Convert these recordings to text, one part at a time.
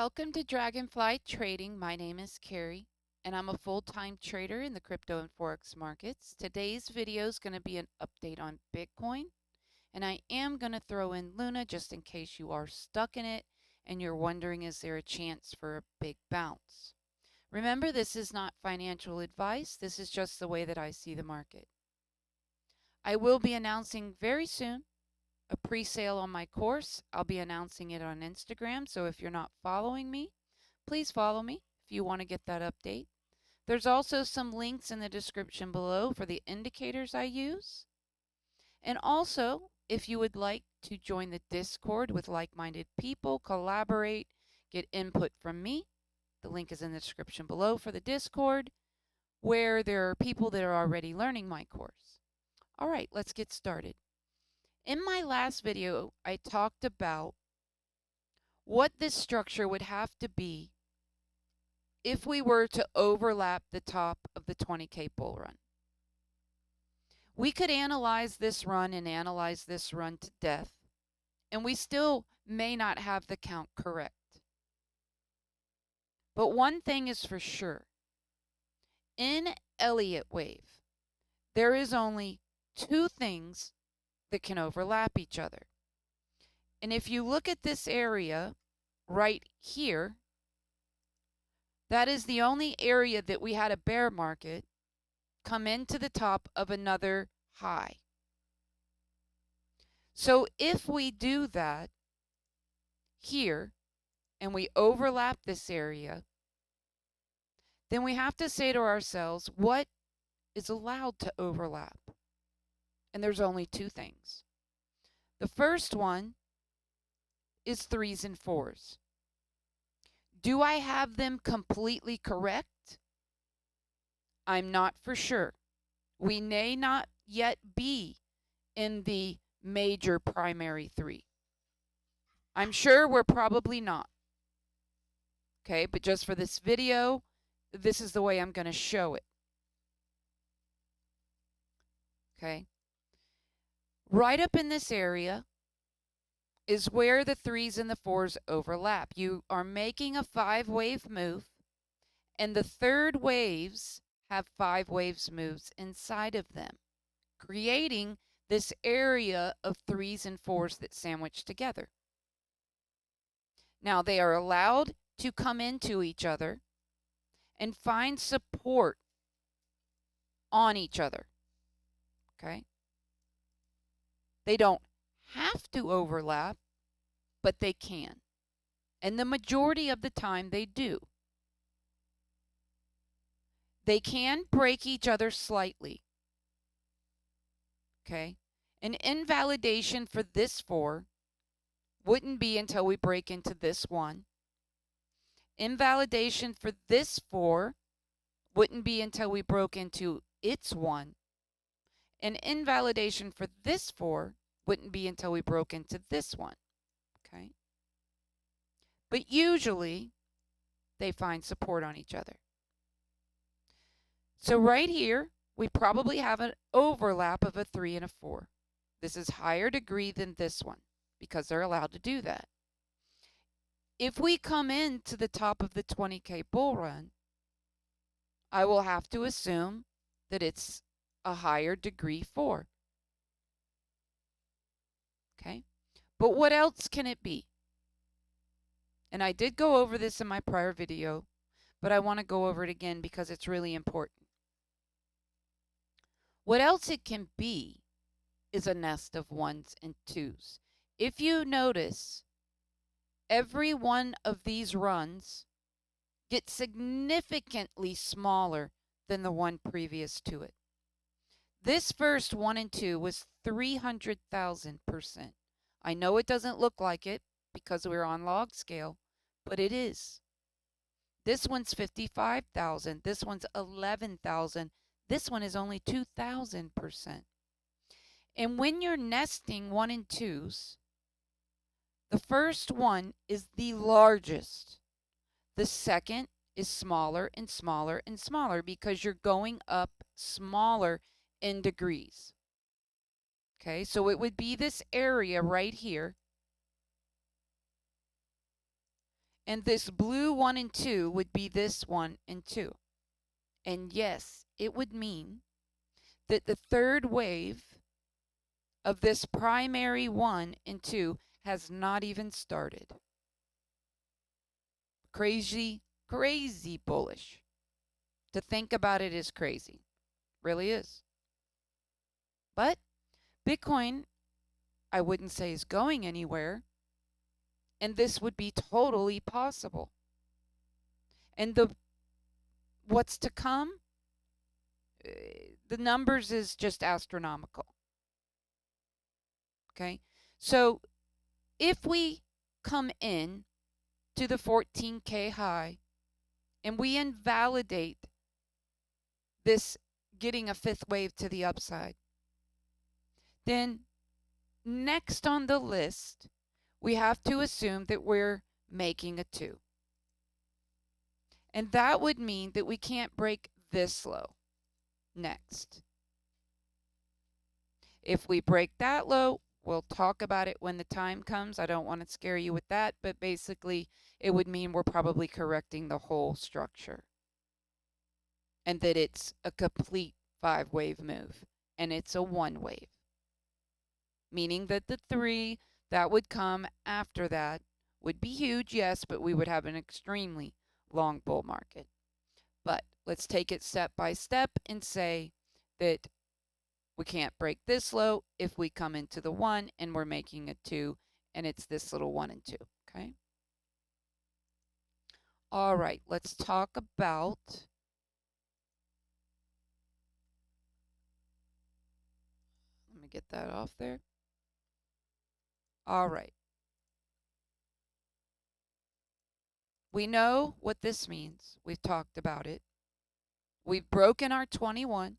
Welcome to Dragonfly Trading. My name is Carrie, and I'm a full-time trader in the crypto and Forex markets. Today's video is going to be an update on Bitcoin, and I am going to throw in Luna just in case you are stuck in it and you're wondering, is there a chance for a big bounce? Remember, this is not financial advice. This is just the way that I see the market. I will be announcing very soon a pre-sale on my course. I'll be announcing it on Instagram, so if you're not following me, please follow me if you want to get that update. There's also some links in the description below for the indicators I use. And also, if you would like to join the Discord with like-minded people, collaborate, get input from me, the link is in the description below for the Discord, where there are people that are already learning my course. All right, let's get started. In my last video, I talked about what this structure would have to be if we were to overlap the top of the 20K bull run. We could analyze this run and analyze this run to death, and we still may not have the count correct. But one thing is for sure. In Elliott Wave, there is only two things that can overlap each other. And if you look at this area right here, that is the only area that we had a bear market come into the top of another high. So if we do that here and we overlap this area, then we have to say to ourselves, what is allowed to overlap? And there's only two things. The first one is 3s and 4s. Do I have them completely correct? I'm not for sure. We may not yet be in the major primary 3. I'm sure we're probably not. Okay, but just for this video, this is the way I'm going to show it. Okay. Right up in this area is where the 3s and the 4s overlap. You are making a 5-wave move, and the third waves have 5 waves moves inside of them, creating this area of 3s and 4s that sandwich together. Now, they are allowed to come into each other and find support on each other. Okay? They don't have to overlap, but they can. And the majority of the time they do. They can break each other slightly. Okay? An invalidation for this 4 wouldn't be until we break into this 1. Invalidation for this 4 wouldn't be until we broke into its 1. And invalidation for this 4 wouldn't be until we broke into this 1. Okay? But usually, they find support on each other. So right here, we probably have an overlap of a 3 and a 4. This is higher degree than this one because they're allowed to do that. If we come into the top of the 20K bull run, I will have to assume that it's a higher degree 4. Okay? But what else can it be? And I did go over this in my prior video, but I want to go over it again because it's really important. What else it can be is a nest of 1s and 2s. If you notice, every one of these runs gets significantly smaller than the one previous to it. This first 1 and 2 was 300,000%. I know it doesn't look like it because we're on log scale, but it is. This one's 55,000. This one's 11,000. This one is only 2,000%. And when you're nesting 1 and 2s, the first one is the largest. The second is smaller and smaller and smaller because you're going up smaller in degrees. Okay, so it would be this area right here. And this blue 1 and 2 would be this 1 and 2. And yes, it would mean that the third wave of this primary 1 and 2 has not even started. Crazy, crazy bullish. To think about it is crazy. Really is. But Bitcoin, I wouldn't say is going anywhere. And this would be totally possible. And what's to come, the numbers is just astronomical. Okay, so if we come in to the 14K high and we invalidate this getting a fifth wave to the upside, then next on the list, we have to assume that we're making a 2. And that would mean that we can't break this low next. If we break that low, we'll talk about it when the time comes. I don't want to scare you with that, but basically it would mean we're probably correcting the whole structure. And that it's a complete 5-wave move. And it's a 1 wave. Meaning that the 3 that would come after that would be huge, yes, but we would have an extremely long bull market. But let's take it step by step and say that we can't break this low if we come into the 1 and we're making a 2, and it's this little 1 and 2, okay? All right, let's talk about let me get that off there. All right. We know what this means. We've talked about it. We've broken our 21.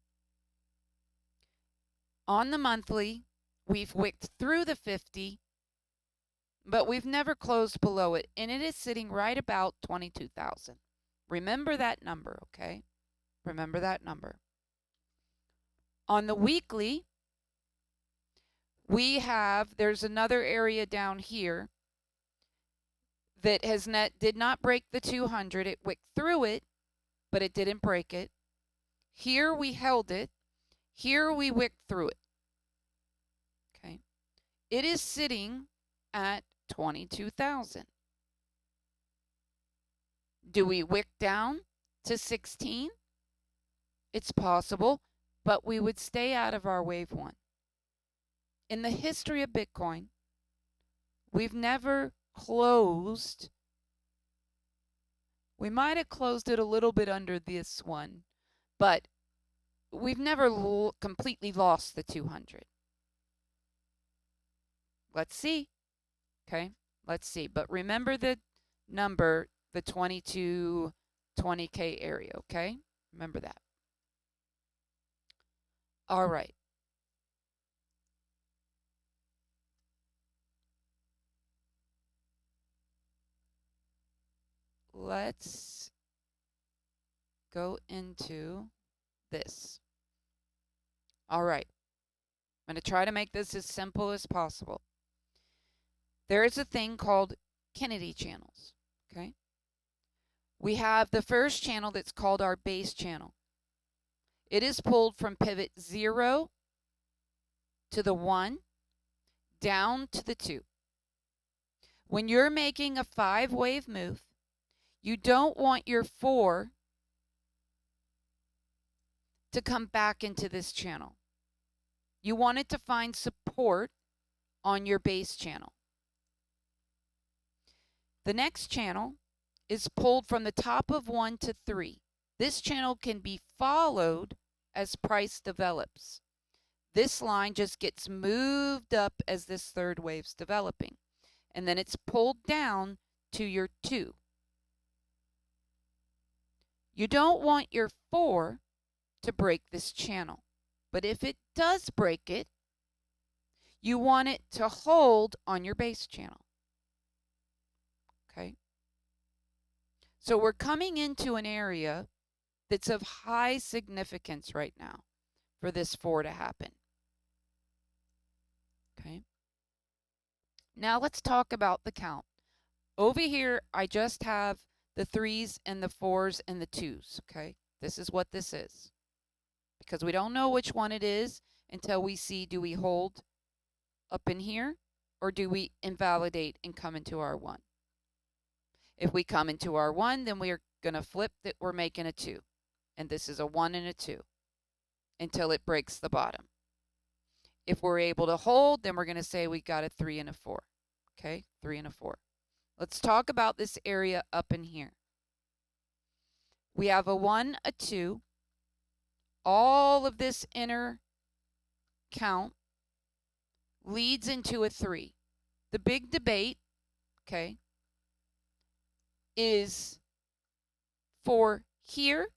On the monthly, we've wicked through the 50, but we've never closed below it, and it is sitting right about 22,000. Remember that number, okay? Remember that number. On the weekly, there's another area down here that did not break the 200. It wicked through it, but it didn't break it. Here we held it. Here we wicked through it. Okay. It is sitting at 22,000. Do we wick down to 16? It's possible, but we would stay out of our wave 1. In the history of Bitcoin, we've never closed. We might have closed it a little bit under this one, but we've never completely lost the 200. Let's see. Okay, let's see. But remember the number, the 20K area, okay? Remember that. All right. Let's go into this. All right. I'm going to try to make this as simple as possible. There is a thing called Kennedy channels, okay? We have the first channel that's called our base channel. It is pulled from pivot 0 to the 1 down to the 2. When you're making a 5-wave move, you don't want your 4 to come back into this channel. You want it to find support on your base channel. The next channel is pulled from the top of 1 to 3. This channel can be followed as price develops. This line just gets moved up as this third wave's developing. And then it's pulled down to your 2. You don't want your 4 to break this channel. But if it does break it, you want it to hold on your base channel. Okay? So we're coming into an area that's of high significance right now for this 4 to happen. Okay? Now let's talk about the count. Over here, I just have the 3s and the 4s and the 2s, okay? This is what this is. Because we don't know which one it is until we see, do we hold up in here or do we invalidate and come into our 1? If we come into our 1, then we're going to flip that we're making a 2. And this is a 1 and a 2 until it breaks the bottom. If we're able to hold, then we're going to say we got a 3 and a 4. Okay, 3 and a 4. Let's talk about this area up in here. We have a 1, a 2. All of this inner count leads into a 3. The big debate, okay, is for here,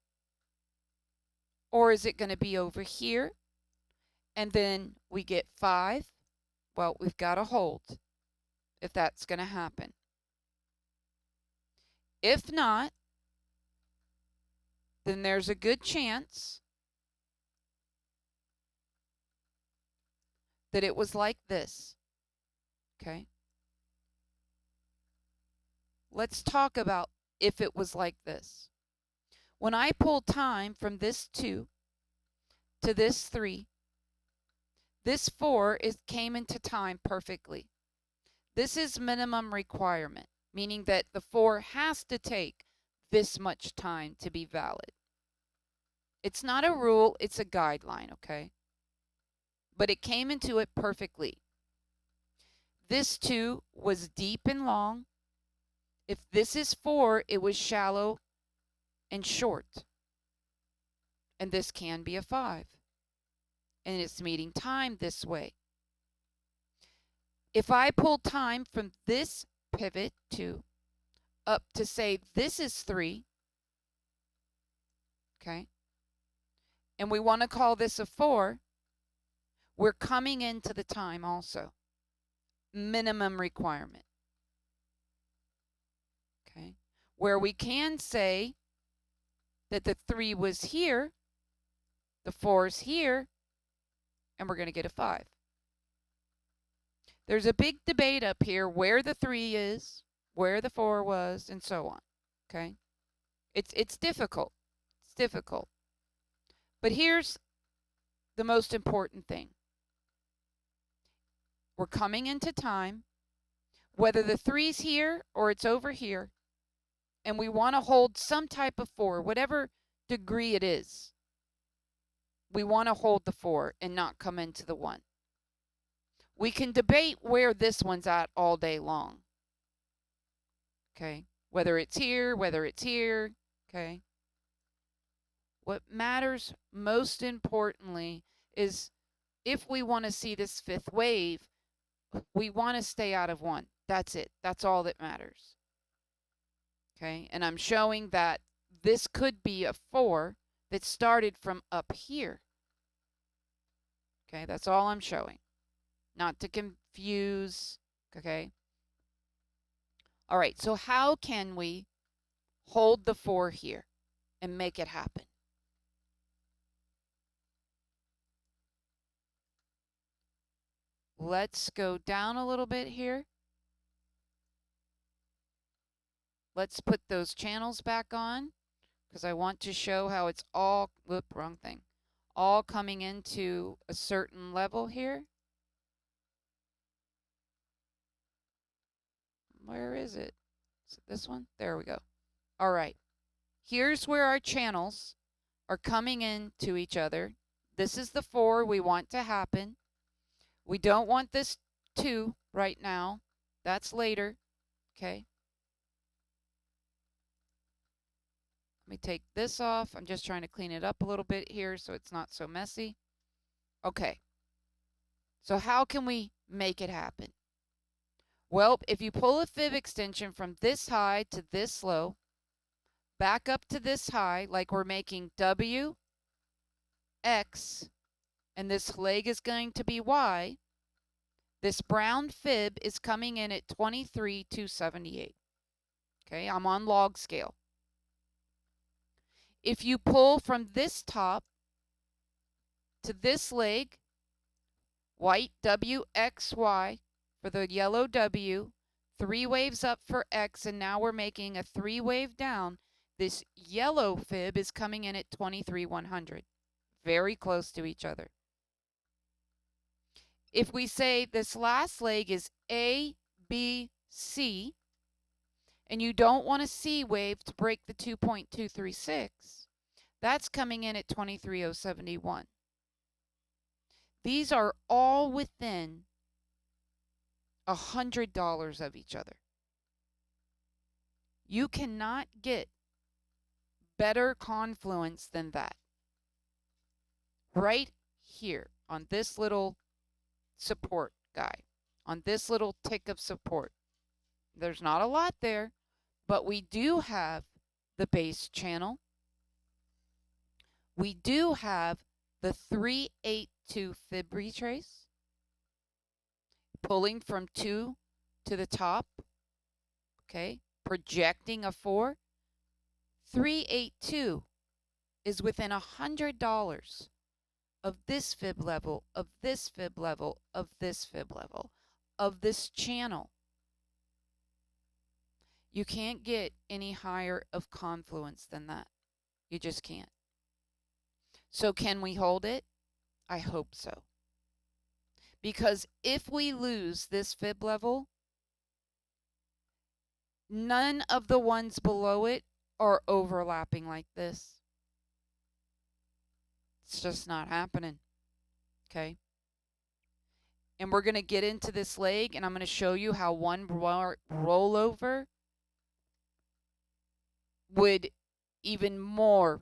or is it going to be over here? And then we get 5. Well, we've got to hold if that's going to happen. If not, then there's a good chance that it was like this. Okay? Let's talk about if it was like this. When I pull time from this 2 to this 3, this 4 came into time perfectly. This is minimum requirement, meaning that the 4 has to take this much time to be valid. It's not a rule, it's a guideline, okay? But it came into it perfectly. This 2 was deep and long. If this is 4, it was shallow and short. And this can be a 5. And it's meeting time this way. If I pull time from this pivot 2 up to say this is 3, okay, and we want to call this a 4, we're coming into the time also. Minimum requirement. Okay, where we can say that the 3 was here, the 4 is here, and we're going to get a 5. There's a big debate up here where the 3 is, where the 4 was, and so on. Okay? It's difficult. It's difficult. But here's the most important thing. We're coming into time, whether the 3's here or it's over here, and we want to hold some type of 4, whatever degree it is. We want to hold the 4 and not come into the 1. We can debate where this one's at all day long. Okay? Whether it's here, whether it's here. Okay? What matters most importantly is if we want to see this 5th wave, we want to stay out of 1. That's it. That's all that matters. Okay? And I'm showing that this could be a 4 that started from up here. Okay? That's all I'm showing. Not to confuse, okay? All right, so how can we hold the 4 here and make it happen? Let's go down a little bit here. Let's put those channels back on because I want to show how it's all, whoop, wrong thing, all coming into a certain level here. Where is it? Is it this one? There we go. All right. Here's where our channels are coming into each other. This is the 4 we want to happen. We don't want this 2 right now. That's later. Okay. Let me take this off. I'm just trying to clean it up a little bit here so it's not so messy. Okay. So how can we make it happen? Well, if you pull a fib extension from this high to this low, back up to this high, like we're making W, X, and this leg is going to be Y, this brown fib is coming in at 23,278. Okay, I'm on log scale. If you pull from this top to this leg, white WXY for the yellow W, 3 waves up for X, and now we're making a 3 wave down. This yellow fib is coming in at 23,100, very close to each other. If we say this last leg is A, B, C, and you don't want a C wave to break the 2.236, that's coming in at 23,071. These are all within $100 of each other. You cannot get better confluence than that. Right here on this little support guy, on this little tick of support. There's not a lot there, but we do have the base channel. We do have the 382 fib retrace, pulling from 2 to the top, okay, projecting a 4. 382 is within $100 of this fib level, of this fib level, of this fib level, of this channel. You can't get any higher of confluence than that. You just can't. So can we hold it? I hope so. Because if we lose this fib level, none of the ones below it are overlapping like this. It's just not happening. Okay? And we're going to get into this leg, and I'm going to show you how one rollover would even more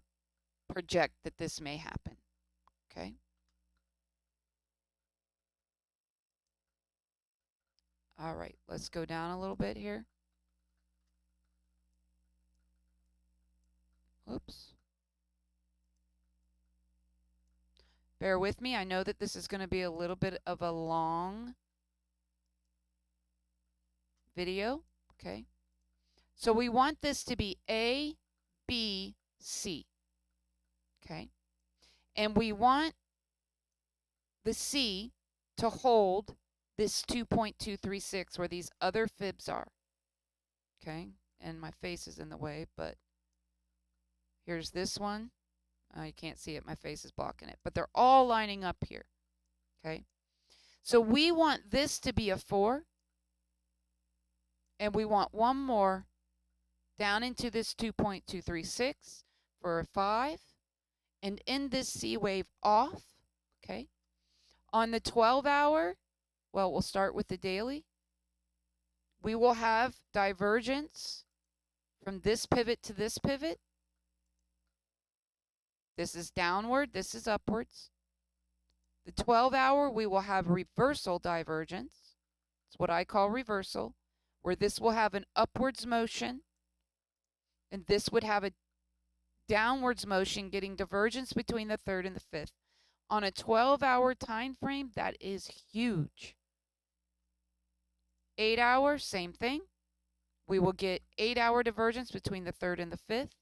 project that this may happen. Okay? All right, let's go down a little bit here. Oops. Bear with me. I know that this is going to be a little bit of a long video. Okay. So we want this to be A, B, C. Okay. And we want the C to hold this 2.236 where these other fibs are. Okay. And my face is in the way, but here's this one. You can't see it. My face is blocking it. But they're all lining up here. Okay. So we want this to be a 4. And we want one more down into this 2.236 for a 5. And end this C wave off. Okay. On the 12-hour, well, we'll start with the daily. We will have divergence from this pivot to this pivot. This is downward, this is upwards. The 12-hour, we will have reversal divergence. It's what I call reversal, where this will have an upwards motion, and this would have a downwards motion, getting divergence between the 3rd and the 5th. On a 12-hour time frame, that is huge. 8-hour, same thing. We will get 8-hour divergence between the 3rd and the 5th.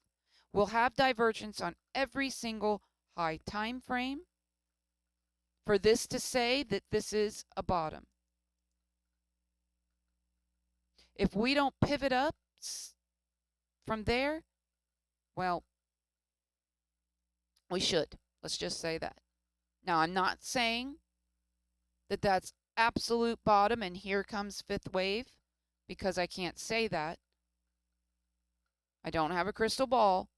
We'll have divergence on every single high time frame for this to say that this is a bottom. If we don't pivot up from there, well, we should. Let's just say that. Now, I'm not saying that that's absolute bottom and here comes 5th wave, because I can't say that. I don't have a crystal ball.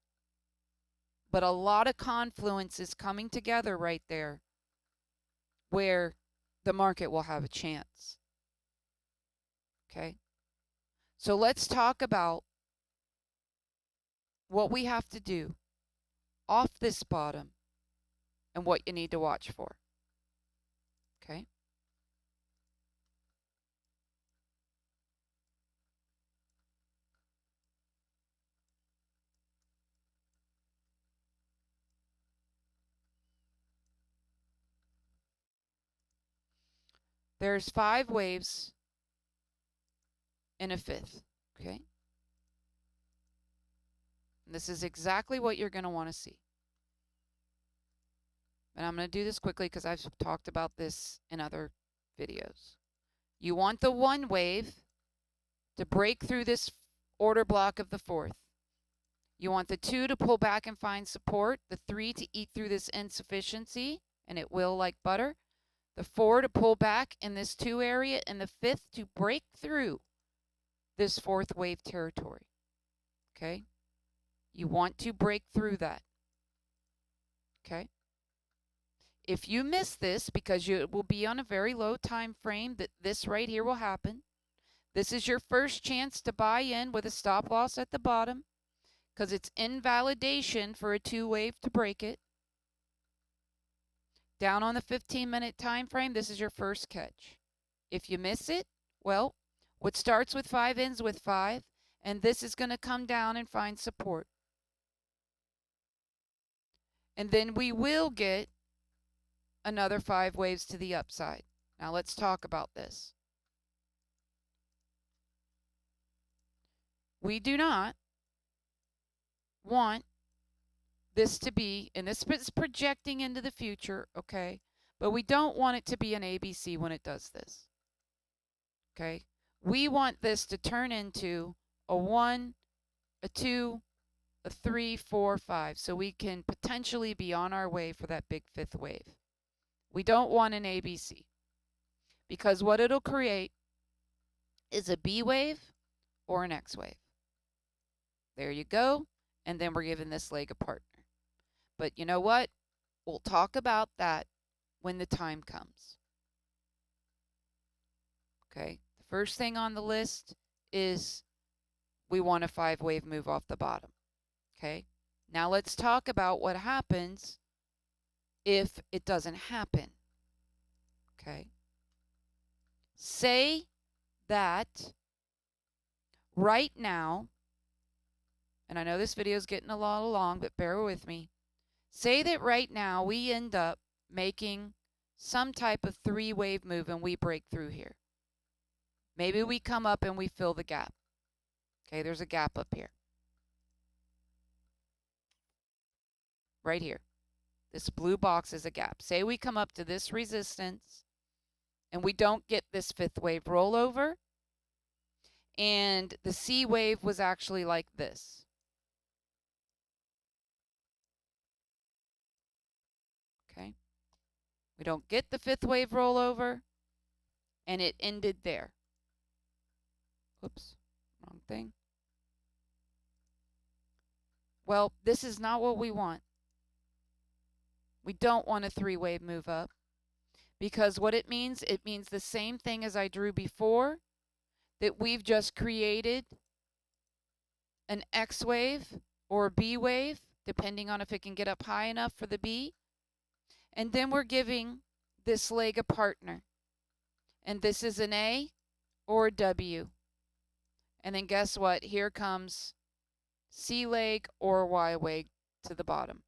But a lot of confluence is coming together right there where the market will have a chance. Okay? So let's talk about what we have to do off this bottom and what you need to watch for. Okay? There's 5 waves in a 5th. Okay? And this is exactly what you're going to want to see. And I'm going to do this quickly because I've talked about this in other videos. You want the 1 wave to break through this order block of the 4th. You want the 2 to pull back and find support, the 3 to eat through this insufficiency, and it will like butter, the 4 to pull back in this 2 area, and the 5th to break through this 4th wave territory. Okay? You want to break through that. Okay? If you miss this, because it will be on a very low time frame that this right here will happen, this is your first chance to buy in with a stop loss at the bottom, because it's invalidation for a 2 wave to break it. Down on the 15-minute time frame, this is your first catch. If you miss it, well, what starts with 5 ends with 5, and this is going to come down and find support. And then we will get another 5 waves to the upside. Now let's talk about this. We do not want this to be, and this is projecting into the future, okay? But we don't want it to be an ABC when it does this, okay? We want this to turn into a 1, a 2, a 3, 4, 5, so we can potentially be on our way for that big 5th wave. We don't want an ABC, because what it'll create is a B wave or an X wave. There you go, and then we're giving this leg a partner. But you know what? We'll talk about that when the time comes. Okay, the first thing on the list is we want a 5 wave move off the bottom. Okay, now let's talk about what happens if it doesn't happen. Okay, say that right now, and I know this video is getting a lot long, but bear with me. Say that right now we end up making some type of 3 wave move and we break through here. Maybe we come up and we fill the gap. Okay, there's a gap up here. Right here. This blue box is a gap. Say we come up to this resistance and we don't get this 5th wave rollover, and the C wave was actually like this. Okay, we don't get the 5th wave rollover, and it ended there. Oops, wrong thing. Well, this is not what we want. We don't want a 3 wave move up, because what it means the same thing as I drew before, that we've just created an X wave or a B wave, depending on if it can get up high enough for the B. And then we're giving this leg a partner. And this is an A or a W. And then guess what? Here comes C leg or Y leg to the bottom.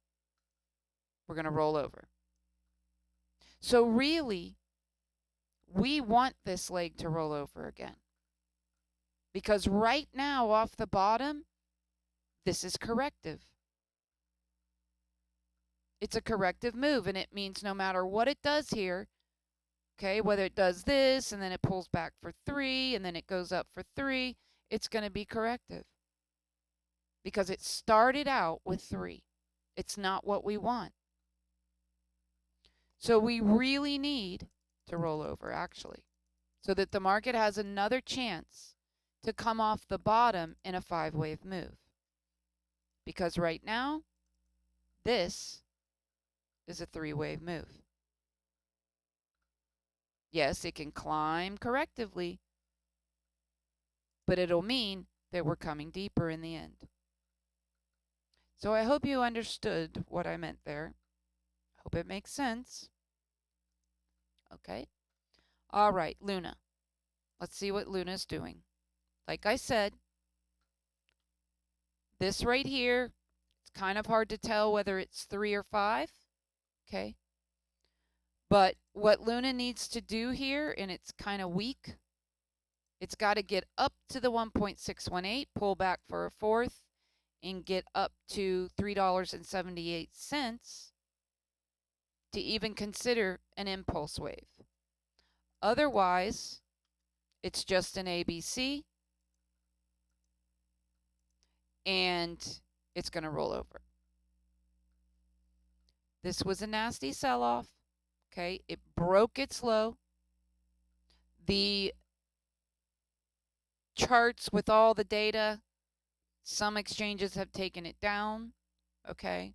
We're going to roll over. So really, we want this leg to roll over again. Because right now, off the bottom, this is corrective. It's a corrective move, and it means no matter what it does here, okay, whether it does this, and then it pulls back for 3, and then it goes up for 3, it's going to be corrective. Because it started out with 3. It's not what we want. So we really need to roll over, actually, so that the market has another chance to come off the bottom in a 5 wave move. Because right now, this is a 3 wave move. Yes, it can climb correctively, but it'll mean that we're coming deeper in the end. So I hope you understood what I meant there. Hope it makes sense. Okay. All right, Luna. Let's see what Luna's doing. Like I said, this right here, it's kind of hard to tell whether it's 3 or 5. Okay. But what Luna needs to do here, and it's kind of weak, it's got to get up to the 1.618, pull back for a 4th, and get up to $3.78 to even consider an impulse wave. Otherwise, it's just an ABC, and it's going to roll over. This was a nasty sell-off. Okay, it broke its low. The charts with all the data, some exchanges have taken it down. Okay,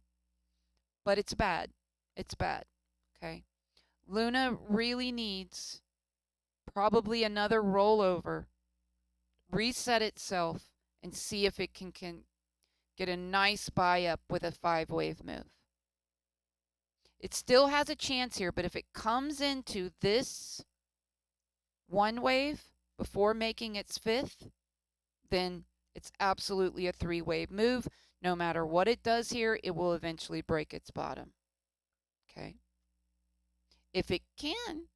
but it's bad. It's bad. Okay, Luna really needs probably another rollover, reset itself, and see if it can get a nice buy up with a 5-wave move. It still has a chance here, but if it comes into this 1 wave before making its 5th, then it's absolutely a 3-wave move. No matter what it does here, it will eventually break its bottom. Okay. If it can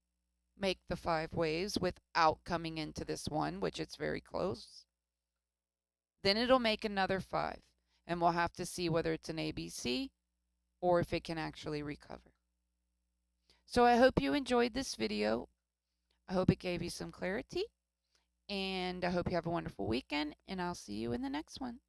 make the 5 waves without coming into this one, which it's very close, then it'll make another 5. And we'll have to see whether it's an ABC or if it can actually recover. So I hope you enjoyed this video. I hope it gave you some clarity. And I hope you have a wonderful weekend. And I'll see you in the next one.